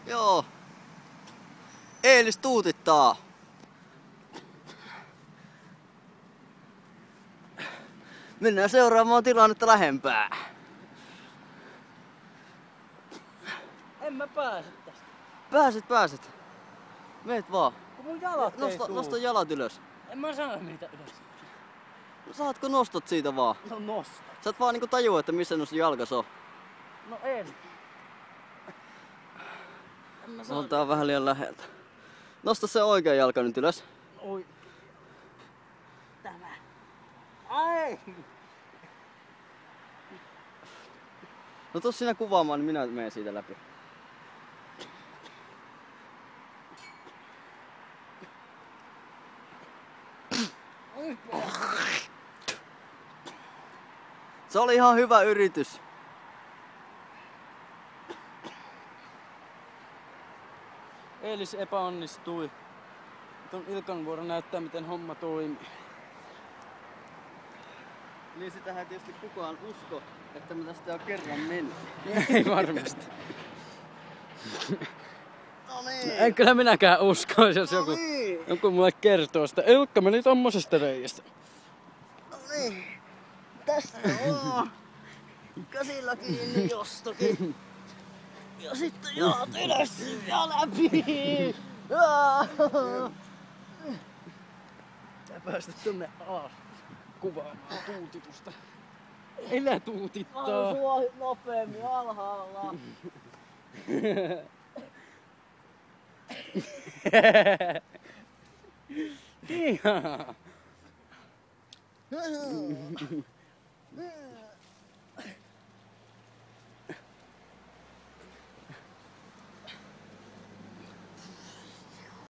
Joo. Eelis tuutittaa. Mennään seuraamaan tilannetta lähempää. En mä pääse tästä. Pääset. Meet vaan. Kun mun jalat ei tuu. Nosta jalat ylös. En mä sano niitä ylös. No, saatko nostot siitä vaan? No nosta. Sä et vaan niinku tajua, että missä sun jalkas on. No en. En mä sano. No, tää on vähän liian läheltä. Nosta se oikea jalka nyt ylös. Oi. Tämä. Ai! No tuu sinä kuvaamaan, niin minä menen siitä läpi. Se oli ihan hyvä yritys. Eelis epäonnistui. Nyt on Ilkan vuoro näyttää miten homma toimii. Niin sitähän ei tietysti kukaan usko, että me tästä jo kerran mennyt. Ei varmasti. No niin. En kyllä minäkään uskoisi, jos No niin. joku mulle kertoo sitä. Ilkka meni tommosesta reiästä. No niin. Tästä on. Käsillä kiinni jostakin. Ja sitten jalat ylös ja läpi. Tää päästä tonne alas kuvaamaan tuutitusta. Elä tuutittaa. Sua nopeammin alhaalla. Ihanaa.